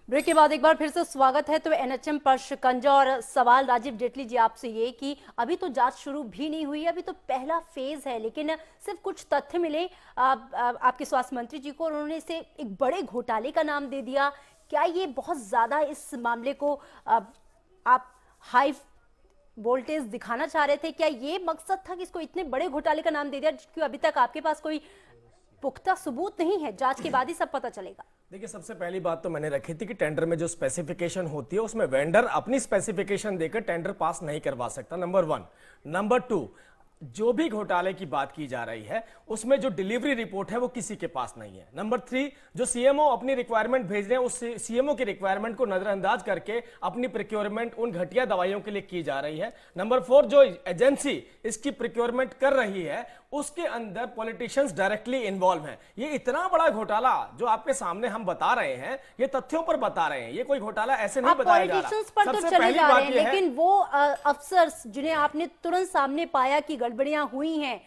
Break के बाद एक बार फिर से स्वागत है। तो एनएचएम पर शिकंजा और सवाल राजीव जेटली जी आपसे ये कि अभी तो जांच शुरू भी नहीं हुई है, अभी तो पहला फेज है, लेकिन सिर्फ कुछ तथ्य मिले आपके स्वास्थ्य मंत्री जी को और उन्होंने इसे एक बड़े घोटाले का नाम दे दिया। क्या ये बहुत ज्यादा इस मामले को आप हाई वोल्टेज दिखाना चाह रहे थे? क्या ये मकसद था कि इसको इतने बड़े घोटाले का नाम दे दिया, क्योंकि अभी तक आपके पास कोई पुख्ता सबूत नहीं है, जांच के बाद ही सब पता चलेगा? देखिए, सबसे पहली बात तो मैंने रखी थी कि टेंडर में जो स्पेसिफिकेशन होती है उसमें वेंडर अपनी स्पेसिफिकेशन देकर टेंडर पास नहीं करवा सकता, नंबर 1। नंबर 2, जो भी घोटाले की बात की जा रही है उसमें जो डिलीवरी रिपोर्ट है वो किसी के पास नहीं है। नंबर 3, जो सीएमओ अपनी रिक्वायरमेंट भेज रहे हैं उस सीएमओ की रिक्वायरमेंट को नजरअंदाज करके अपनी प्रिक्योरमेंट उन घटिया दवाइयों के लिए की जा रही है। नंबर 4, जो एजेंसी इसकी प्रिक्योरमेंट कर रही है उसके अंदर पॉलिटिशियंस डायरेक्टली इन्वॉल्व हैं। ये इतना बड़ा घोटाला जो आपके सामने हम बता रहे हैं, ये तथ्यों पर बता रहे हैं, ये कोई घोटाला ऐसे नहीं बताया जा रहा। पर तो चले जा रहे हैं, लेकिन वो अफसर्स जिन्हें आपने तुरंत सामने पाया कि गड़बड़ियां हुई हैं,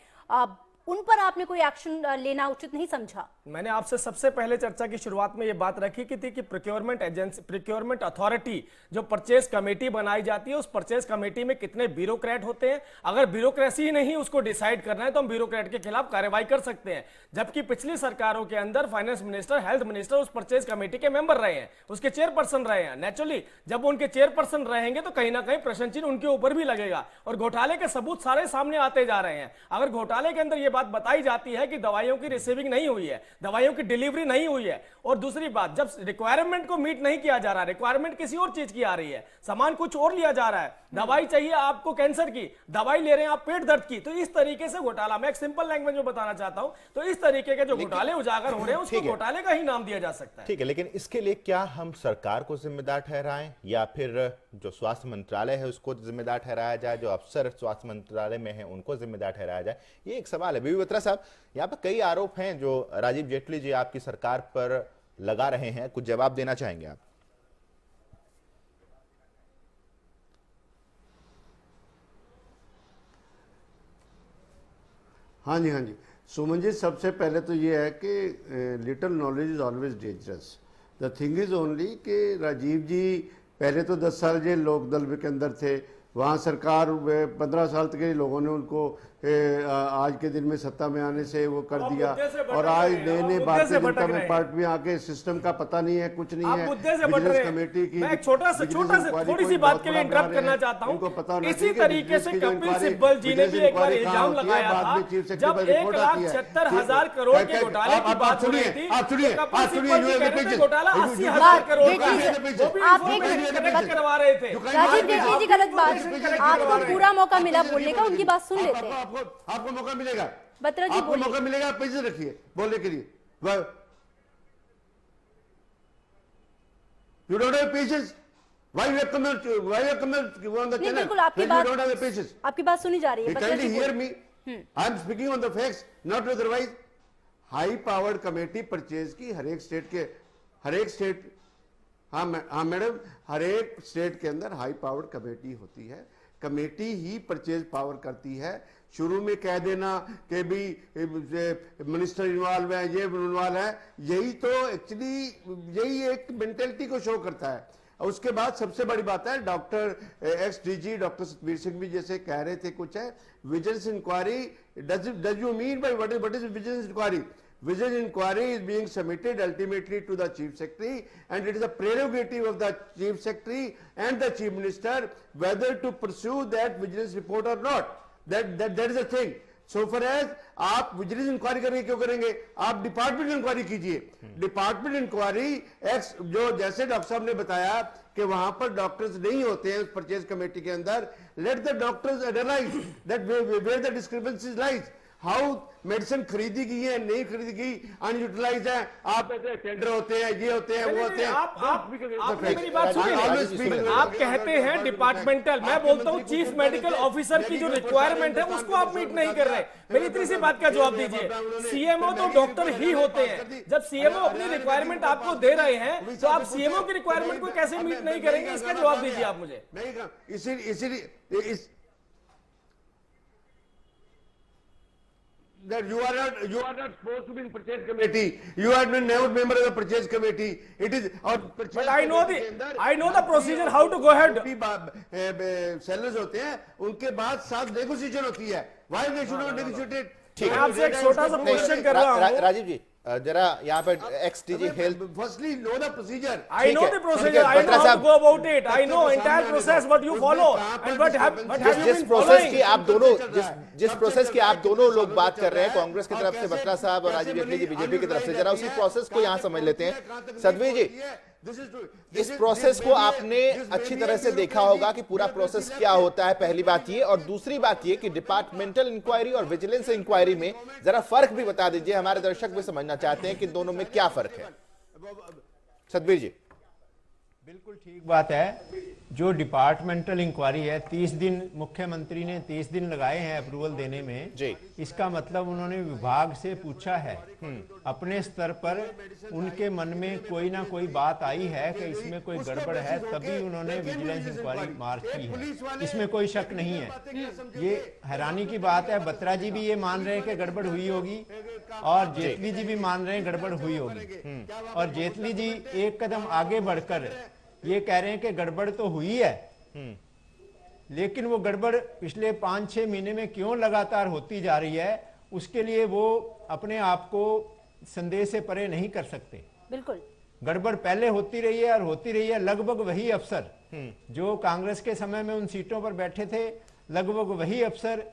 उन पर आपने कोई एक्शन लेना उचित नहीं समझा? मैंने आपसे सबसे पहले चर्चा की शुरुआत में यह बात रखी कि थी कि प्रोक्योरमेंट एजेंसी, प्रोक्योरमेंट अथॉरिटी जो परचेज कमेटी बनाई जाती है, उस परचेज कमेटी में कितने ब्यूरोक्रेट होते हैं। अगर ब्यूरोक्रेसी नहीं उसको डिसाइड करना है तो हम ब्यूरोक्रेट के खिलाफ कार्रवाई कर सकते हैं। जबकि पिछली सरकारों के अंदर फाइनेंस मिनिस्टर, हेल्थ मिनिस्टर उस परचेज कमेटी के मेंबर रहे हैं, उसके चेयरपर्सन रहे हैं। नेचुरली जब उनके चेयरपर्सन रहेंगे तो कहीं ना कहीं प्रश्न चिन्ह उनके ऊपर भी लगेगा और घोटाले के सबूत सारे सामने आते जा रहे हैं। अगर घोटाले के अंदर यह बात बताई जाती है कि दवाइयों की रिसीविंग नहीं हुई है, दवाइयों की डिलीवरी नहीं हुई है, और दूसरी बात जब रिक्वायरमेंट को मीट नहीं किया जा रहा, रिक्वायरमेंट किसी और चीज की आ रही है, सामान कुछ और लिया जा रहा है, दवाई चाहिए आपको कैंसर की, दवाई ले रहे हैं आप पेट दर्द की, तो इस तरीके से घोटाला, मैं एक सिंपल लैंग्वेज में बताना चाहता हूं, तो इस तरीके के जो घोटाले उजागर हो रहे हैं उसको घोटाले का ही नाम दिया जा सकता है। ठीक है, लेकिन इसके लिए क्या हम सरकार को जिम्मेदार ठहराएं या फिर जो स्वास्थ्य मंत्रालय है उसको जिम्मेदार ठहराया जाए, जो अफसर स्वास्थ्य मंत्रालय में है उनको जिम्मेदार ठहराया जाए? ये एक सवाल है। बीबी बत्रा साहब, यहाँ पर कई आरोप हैं जो राजीव जेटली जी आपकी सरकार पर लगा रहे हैं, कुछ जवाब देना चाहेंगे आप? हाँ जी सुमन जी, सबसे पहले तो ये है कि little knowledge is always dangerous. The thing is only कि राजीव जी पहले तो 10 साल जे लोक दल के अंदर थे, वहाँ सरकार 15 साल तक के लोगों ने उनको आज के दिन में सत्ता में आने से वो कर दिया, और आज नए नए भारतीय जनता में पार्टी में आके सिस्टम का पता नहीं है, कुछ नहीं है। विजिलेंस कमेटी की मैं छोटा सा थोड़ी सी बात के लिए इंटरप्ट करना चाहता हूं। इसी तरीके से कपिल सिब्बल जी ने भी एक बार इल्जाम लगाया था जब 1,76,000 करोड़ के घोटाले की बात हो रही थी। कपिल सिब्बल जी कहते थे घोटाला 80,000 करोड़ का है, वो भी इंफॉर्मेशन करवा रहे थे। राजीव जेटली जी, गलत बात, आपको पूरा मौका मिला बोलने का, उनकी बात सुन लेते हैं। आपको मौका मिलेगा, बत्रा जी आपको मौका मिलेगा, पैसे रखिए बोलने के लिए। You don't have patience. Why you have come on the channel? बिल्कुल आपकी बात, you don't have patience. आपकी बात सुनी जा रही है। Kindly hear me. I am speaking on the facts, not otherwise. High powered committee purchase की हर एक स्टेट, हाँ मैडम, हर एक स्टेट के अंदर हाई पावर्ड कमेटी होती है। कमेटी ही परचेज पावर करती है। शुरू में कह देना कि भी मिनिस्टर इन्वॉल्व है, ये इन्वॉल्व है, यही तो एक्चुअली यही एक मेंटेलिटी को शो करता है। और उसके बाद सबसे बड़ी बात है, doctor ex DG doctor Satbir Singh भी जैसे कह रहे थे, कुछ है vigilance inquiry, does you mean by what is vigilance inquiry? Vigilance inquiry is being submitted ultimately to the Chief Secretary, and it is a prerogative of the Chief Secretary and the Chief Minister whether to pursue that vigilance report or not. That is the thing. So far as आप vigilance inquiry करेंगे, क्यों करेंगे? आप department inquiry कीजिए। Department inquiry x, जो जैसे doctor साहब ने बताया कि वहां पर डॉक्टर्स नहीं होते हैं उस परचेज कमेटी के अंदर, let the doctors analyse that where the discrepancies lies, how medicine खरीदी गई है, नहीं खरीदी गई, अनयूटिलाइज है, आप टेंडर होते हैं, ये होते हैं, वो होते हैं। आपने मेरी बात सुनी, आप कहते हैं डिपार्टमेंटल, मैं बोलता हूं चीफ मेडिकल ऑफिसर की जो रिक्वायरमेंट है उसको आप मीट नहीं कर रहे। मेरी इतनी सी बात का जवाब दीजिए। सीएमओ तो डॉक्टर ही होते हैं, जब सीएमओ अपनी रिक्वायरमेंट आपको दे रहे हैं तो आप सीएमओ की रिक्वायरमेंट को कैसे मीट नहीं करेंगे, इसका जवाब दीजिए आप मुझे। इसीलिए that you are not supposed to be in purchase committee. You are never member of the purchase committee. It is और But I know the procedure how to go ahead. sellers होते हैं, उनके बाद साथ negotiation होती है. Why they should not negotiate it? मैं आपसे एक छोटा सा क्वेश्चन कर रहा हूँ। राजीव जी जरा यहाँ पर XDG health Firstly, know the procedure. I know the procedure. I know how to go about it. I know entire process what you follow and what have you जिस been प्रोसेस following? की आप दोनों जिस process की आप दोनों लोग बात कर रहे हैं, कांग्रेस की तरफ से बत्रा साहब और राजीव जेटली जी बीजेपी की तरफ से, जरा उसी प्रोसेस को यहाँ समझ लेते हैं। सदवी जी, इस प्रोसेस को आपने अच्छी तरह से देखा होगा कि पूरा प्रोसेस क्या होता है, पहली बात ये, और दूसरी बात ये कि डिपार्टमेंटल इंक्वायरी और विजिलेंस इंक्वायरी में जरा फर्क भी बता दीजिए, हमारे दर्शक भी समझना चाहते हैं कि दोनों में क्या फर्क है। सतबीर जी। बिल्कुल ठीक बात है। जो डिपार्टमेंटल इंक्वायरी है, 30 दिन मुख्यमंत्री ने 30 दिन लगाए हैं अप्रूवल देने में जी। इसका मतलब उन्होंने विभाग से पूछा है, अपने स्तर पर उनके मन में कोई ना कोई बात आई है कि इसमें कोई गड़बड़ है, तभी उन्होंने विजिलेंस इंक्वायरी मार्च की है। इसमें कोई शक नहीं है। ये हैरानी की बात है, बत्रा जी भी ये मान रहे हैं कि गड़बड़ हुई होगी और जेटली जी भी मान रहे हैं गड़बड़ हुई होगी, और जेटली जी एक कदम आगे बढ़कर ये कह रहे हैं कि गड़बड़ तो हुई है, लेकिन वो गड़बड़ पिछले 5-6 महीने में क्यों लगातार होती जा रही है, उसके लिए वो अपने आप को संदेह से परे नहीं कर सकते। बिल्कुल गड़बड़ पहले होती रही है और होती रही है। लगभग वही अफसर जो कांग्रेस के समय में उन सीटों पर बैठे थे, लगभग वही अफसर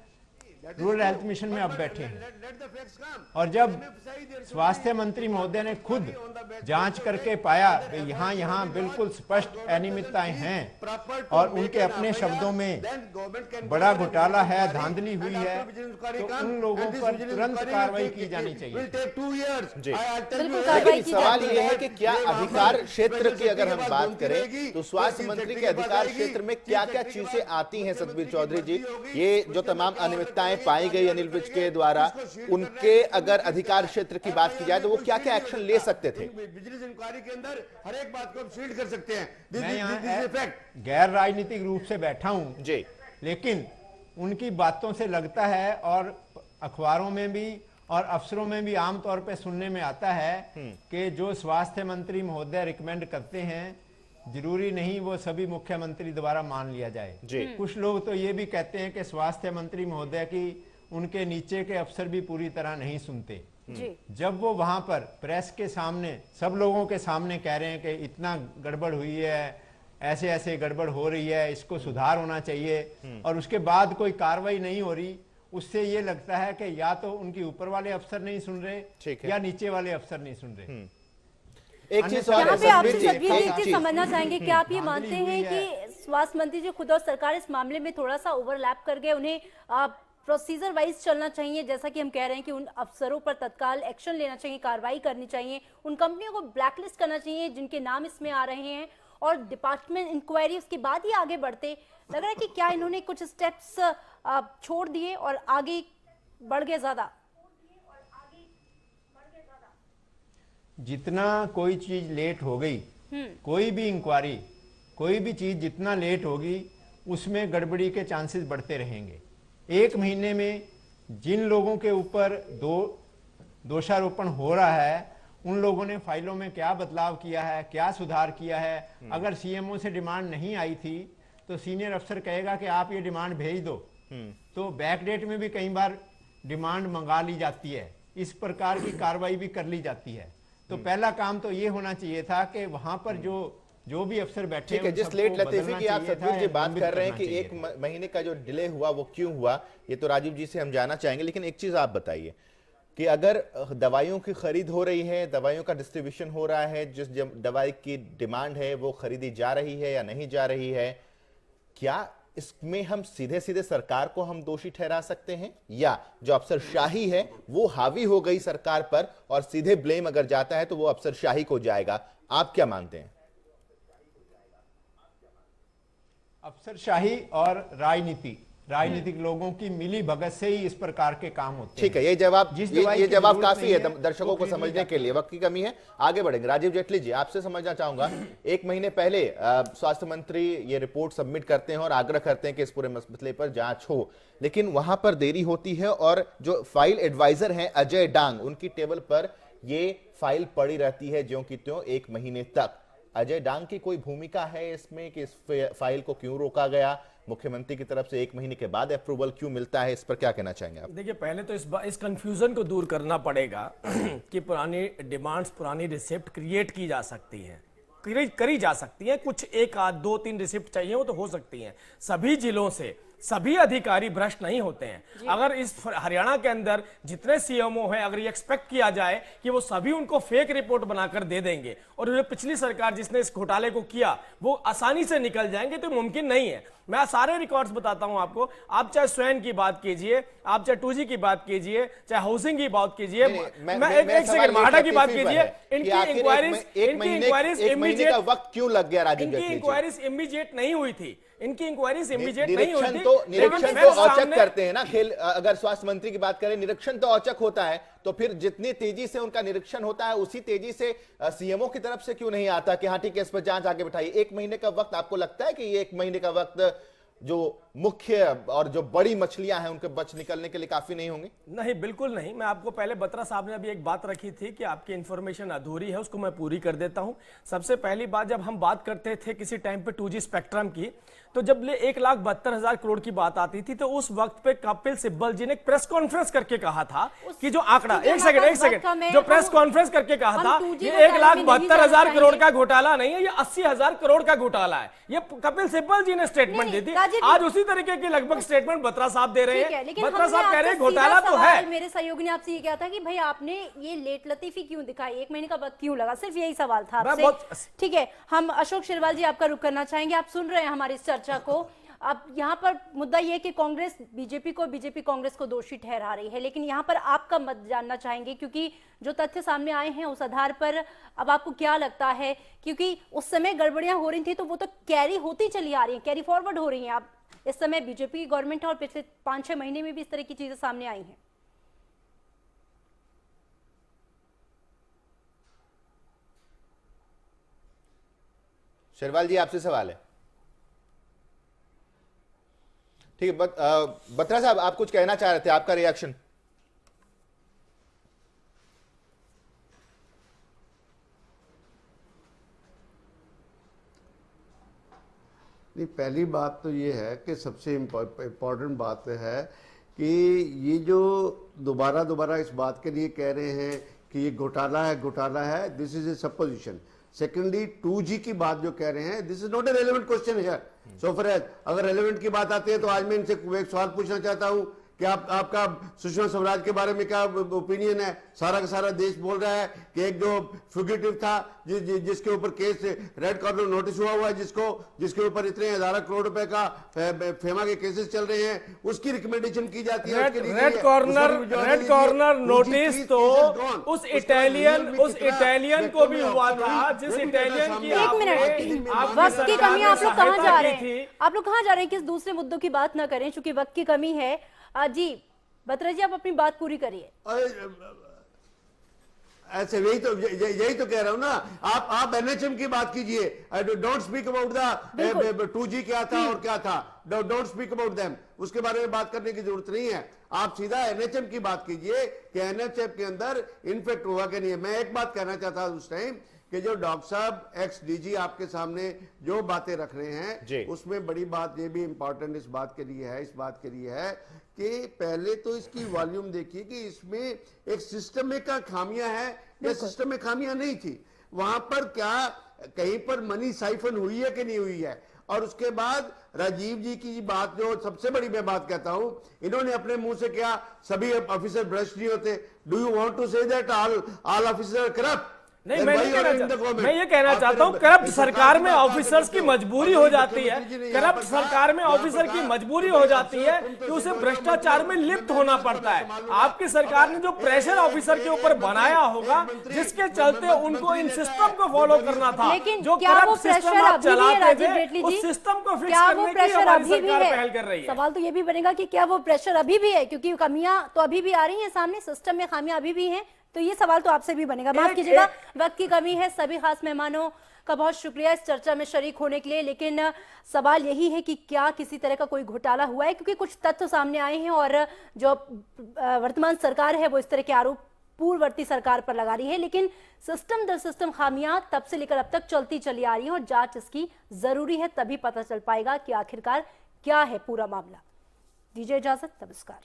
रूरल हेल्थ मिशन में अब बैठे हैं। और जब स्वास्थ्य मंत्री महोदय ने खुद जांच करके पाया कि यहाँ बिल्कुल स्पष्ट अनियमितताएं हैं और उनके अपने शब्दों में बड़ा घोटाला है, धांधली हुई है, तो उन लोगों पर तुरंत कार्रवाई की जानी चाहिए। लेकिन सवाल यह है कि क्या अधिकार क्षेत्र की अगर हम बात करें तो स्वास्थ्य मंत्री के अधिकार क्षेत्र में क्या क्या चीजें आती हैं सतबीर चौधरी जी? ये जो तमाम अनियमितताएं पाई गई अनिल विज के द्वारा, उनके अगर अधिकार क्षेत्र की बात की जाए तो वो क्या क्या एक्शन ले सकते थे? विजिलेंस इंक्वायरी के अंदर हर एक बात को शील्ड कर सकते हैं। मैं यहाँ गैर राजनीतिक रूप से बैठा हूं जी, लेकिन उनकी बातों से लगता है और अखबारों में भी और अफसरों में भी आमतौर पे सुनने में आता है कि जो स्वास्थ्य मंत्री महोदय रिकमेंड करते हैं, जरूरी नहीं वो सभी मुख्यमंत्री द्वारा मान लिया जाए। कुछ लोग तो ये भी कहते हैं कि स्वास्थ्य मंत्री महोदय की उनके नीचे के अफसर भी पूरी तरह नहीं सुनते। जब वो वहां पर प्रेस के सामने सब लोगों के सामने कह रहे हैं कि इतना गड़बड़ हुई है, ऐसे ऐसे गड़बड़ हो रही है, इसको सुधार होना चाहिए, और उसके बाद कोई कार्रवाई नहीं हो रही, उससे ये लगता है कि या तो उनके ऊपर वाले अफसर नहीं सुन रहे या नीचे वाले अफसर नहीं सुन रहे। एक चीज यहाँ पे आपसे सभी एक चीज समझना चाहेंगे, क्या आप ये मानते हैं कि स्वास्थ्य मंत्री जी खुद और सरकार इस मामले में थोड़ा सा ओवरलैप कर गए, उन्हें प्रोसीजर वाइज चलना चाहिए, जैसा कि हम कह रहे हैं कि उन अफसरों पर तत्काल एक्शन लेना चाहिए, कार्रवाई करनी चाहिए, उन कंपनियों को ब्लैकलिस्ट करना चाहिए जिनके नाम इसमें आ रहे हैं, और डिपार्टमेंट इंक्वायरी उसके बाद ही आगे बढ़ते? लग रहा है कि क्या इन्होंने कुछ स्टेप्स छोड़ दिए और आगे बढ़ गए ज्यादा? जितना कोई चीज लेट हो गई, कोई भी इंक्वायरी, कोई भी चीज जितना लेट होगी उसमें गड़बड़ी के चांसेस बढ़ते रहेंगे। एक महीने में जिन लोगों के ऊपर दोषारोपण हो रहा है, उन लोगों ने फाइलों में क्या बदलाव किया है, क्या सुधार किया है। अगर सीएमओ से डिमांड नहीं आई थी तो सीनियर अफसर कहेगा कि आप ये डिमांड भेज दो, तो बैक डेट में भी कई बार डिमांड मंगा ली जाती है। इस प्रकार की कार्रवाई भी कर ली जाती है। तो पहला काम तो ये होना चाहिए था कि वहां पर जो भी अफसर बैठे, ठीक है, जिस लेट लतीफी की आप सतबीर जी बात कर रहे हैं कि एक महीने का जो डिले हुआ वो क्यों हुआ, ये तो राजीव जी से हम जानना चाहेंगे। लेकिन एक चीज आप बताइए कि अगर दवाइयों की खरीद हो रही है, दवाइयों का डिस्ट्रीब्यूशन हो रहा है, जिस दवाई की डिमांड है वो खरीदी जा रही है या नहीं जा रही है, क्या इसमें हम सीधे सीधे सरकार को हम दोषी ठहरा सकते हैं, या जो अफसरशाही है वो हावी हो गई सरकार पर और सीधे ब्लेम अगर जाता है तो वो अफसरशाही को जाएगा? आप क्या मानते हैं? अफसरशाही और राजनीति राजनीतिक लोगों की मिली भगत से ही इस प्रकार के काम होते ठीक है, हैं। ये जवाब जिस दवाई ये की जवाब जरूरत काफी नहीं है है, दर्शकों वो को खरीदी समझने जाती के लिए। वक्त की कमी है, आगे बढ़ेंगे। राजीव जेटली जी, आपसे समझना चाहूंगा, एक महीने पहले स्वास्थ्य मंत्री ये रिपोर्ट सबमिट करते हैं और आग्रह करते हैं कि इस पूरे मसले पर जांच हो, लेकिन वहां पर देरी होती है और जो फाइल एडवाइजर हैं अजय डांग, उनकी टेबल पर ये फाइल पड़ी रहती है ज्यों की त्यों 1 महीने तक। अजय डांग की कोई भूमिका है इसमें कि इस फाइल को क्यों रोका गया? मुख्यमंत्री की तरफ से 1 महीने के बाद अप्रूवल क्यों मिलता है? इस पर क्या कहना चाहेंगे आप? देखिए, पहले तो इस कंफ्यूजन को दूर करना पड़ेगा कि पुरानी डिमांड्स, पुरानी रिसिप्ट क्रिएट की जा सकती हैं, करी जा सकती हैं। कुछ 1 आध 2 3 रिसिप्ट चाहिए वो तो हो सकती हैं। सभी जिलों से सभी अधिकारी भ्रष्ट नहीं होते हैं। अगर इस हरियाणा के अंदर जितने सीएमओ हैं, अगर ये एक्सपेक्ट किया जाए कि वो सभी उनको फेक रिपोर्ट बनाकर दे देंगे और ये पिछली सरकार जिसने इस घोटाले को किया वो आसानी से निकल जाएंगे, तो मुमकिन नहीं है। मैं सारे रिकॉर्ड्स बताता हूं आपको। आप चाहे स्वैन की बात कीजिए, आप चाहे 2G की बात कीजिए, चाहे हाउसिंग की बात कीजिए, मैं एक सेकंड माडा की बात कीजिए। इनकी इंक्वायरीज इमीडिएट वक्त क्यों लग गया राजीव जेटली जी? इंक्वायरीज इमीडिएट नहीं हुई थी, इनकी इंक्वायरीज इमीडिएट नहीं हुई थी। निरीक्षण तो औचक करते हैं ना खेल। अगर स्वास्थ्य मंत्री की बात करें, निरीक्षण तो औचक होता है, तो फिर जितनी तेजी से उनका निरीक्षण होता है उसी तेजी से सीएमओ की तरफ से क्यों नहीं आता कि हाँ ठीक है, इस पर जांच आगे बढ़ाइए? 1 महीने का वक्त आपको लगता है कि ये 1 महीने का वक्त जो मुख्य और जो बड़ी मछलियां हैं उनके बच निकलने के लिए काफी नहीं होंगे? नहीं, बिल्कुल नहीं। मैं आपको पहले बत्रा साहब ने अभी एक बात रखी थी कि आपकी इंफॉर्मेशन अधूरी है, उसको मैं पूरी कर देता हूं। सबसे पहली बात, जब हम बात करते थे किसी टाइम पे 2G स्पेक्ट्रम की, तो जब 1,72,000 करोड़ की बात आती थी तो उस वक्त पे कपिल सिब्बल जी ने प्रेस कॉन्फ्रेंस करके कहा था कि जो आंकड़ा, एक सेकंड, जो प्रेस कॉन्फ्रेंस करके कहा था ये 1,72,000 करोड़ का घोटाला नहीं है, ये 80,000 करोड़ का घोटाला है। ये कपिल सिब्बल जी ने स्टेटमेंट दी थी। आज उसी तरीके की लगभग स्टेटमेंट बत्रा साहब दे रहे हैं। बत्रा साहब कह रहे हैं घोटाला तो है। मेरे सहयोगी ने आपसे ये कहा था कि भाई आपने ये लेट लतीफी क्यों दिखाई, 1 महीने का वक्त क्यों लगा, सिर्फ यही सवाल था आपसे। ठीक है, हम अशोक शिरवाल जी आपका रुख करना चाहेंगे। आप सुन रहे हैं हमारी इस चर्चा को। अब यहाँ पर मुद्दा यह कि कांग्रेस बीजेपी कांग्रेस को दोषी ठहरा रही है, लेकिन यहाँ पर आपका मत जानना चाहेंगे, क्योंकि जो तथ्य सामने आए हैं उस आधार पर अब आपको क्या लगता है? क्योंकि उस समय गड़बड़ियां हो रही थी तो वो तो कैरी होती चली आ रही है, कैरी फॉरवर्ड हो रही हैं। अब इस समय बीजेपी की गवर्नमेंट है और पिछले 5-6 महीने में भी इस तरह की चीजें सामने आई हैं। शेरवाल जी, आपसे सवाल है। ठीक है, बत्रा साहब आप कुछ कहना चाह रहे थे, आपका रिएक्शन। नहीं, पहली बात तो ये है कि सबसे इम्पोर्टेंट बात है कि ये जो दोबारा इस बात के लिए कह रहे हैं कि ये घोटाला है, this is a supposition. Secondly 2G की बात जो कह रहे हैं, this is not a relevant question है। सो फॉर अगर रेलेवेंट की बात आती है तो आज मैं इनसे एक सवाल पूछना चाहता हूं कि आपका सुषमा स्वराज के बारे में क्या ओपिनियन है? सारा का सारा देश बोल रहा है कि एक जो फ्यूगिटिव था जिसके ऊपर केस रेड कॉर्नर नोटिस हुआ है, जिसके ऊपर इतने 1000 करोड़ रुपए का फेमा के केसेस चल रहे हैं, उसकी रिकमेंडेशन की जाती है। रेड कॉर्नर नोटिस तो उस इटालियन को भी हुआ था, जिस इटालियन की। एक मिनट, वक्त की कमी, आप लोग कहां जा रहे हैं? आप लोग कहां जा रहे हैं? किस दूसरे मुद्दों की बात ना करें, क्योंकि वक्त की कमी है। जी बत्रा जी, आप अपनी बात पूरी करिए। ऐसे यही तो कह रहा हूं ना। आप NHM की बात कीजिए। Don't speak about the 2G क्या था और क्या था, डोंट स्पीक अबाउट देम। उसके बारे में बात करने की जरूरत नहीं है। आप सीधा NHM की बात कीजिए कि NHM के अंदर इन्फेक्ट हुआ कि नहीं है। मैं एक बात कहना चाहता हूं उस टाइम कि जो डॉक्टर साहब ex-DG आपके सामने जो बातें रख रहे हैं, उसमें बड़ी बात ये भी इंपॉर्टेंट इस बात के लिए है कि पहले तो इसकी वॉल्यूम देखिए कि इसमें एक सिस्टम में क्या खामियां है या सिस्टम में खामियां नहीं थी। वहां पर क्या कहीं पर मनी साइफन हुई है कि नहीं हुई है? और उसके बाद राजीव जी की बात, जो सबसे बड़ी मैं बात कहता हूं, इन्होंने अपने मुंह से क्या सभी ऑफिसर भ्रष्ट नहीं होते? Do you want to say that all officer corrupt? नहीं, Then मैं why नहीं you are कहना in the चाहता, government? मैं ये कहना आप चाहता हूँ फिर- करप्ट फिर सरकार में सरकार ऑफिसर्स की में मजबूरी आप हो फिर जाती है, मुख्यमंत्री जी ने यहाँ करप्ट पर कहा, सरकार में यहाँ पर ऑफिसर की कहा, मजबूरी तुम हो तो जाती है तुम तो कि उसे सिर्फ भ्रष्टाचार में मंत्री लिप्त हो, होना तुम पड़ता है। संभालो। आपकी सरकार ने जो प्रेशर ऑफिसर के ऊपर बनाया होगा, जिसके चलते उनको इन सिस्टम को फॉलो करना था, लेकिन जो क्या वो करप्ट प्रेशर सिस्टम आप अभी भी है चलाते राजीव थे, जेटली उस जी? सिस्टम को फिक्स क्या वो करने की प्रेशर हमारी अभी भी सरकार है? पहल कर रही है। सवाल तो ये भी बनेगा कि क्या वो प्रेशर अभी भी है, क्योंकि कमियां तो अभी भी आ रही हैं सामने, सिस्टम में खामियां अभी भी हैं, तो ये सवाल तो आपसे भी बनेगा। माफ कीजिएगा, वक्त की कमी है। सभी खास मेहमानों का बहुत शुक्रिया इस चर्चा में शरीक होने के लिए, लेकिन सवाल यही है कि क्या किसी तरह का कोई घोटाला हुआ है, क्योंकि कुछ तथ्य सामने आए हैं और जो वर्तमान सरकार है वो इस तरह के आरोप पूर्ववर्ती सरकार पर लगा रही है, लेकिन सिस्टम दर सिस्टम खामियां तब से लेकर अब तक चलती चली आ रही है और जांच इसकी जरूरी है, तभी पता चल पाएगा कि आखिरकार क्या है पूरा मामला। दीजिए इजाजत, नमस्कार।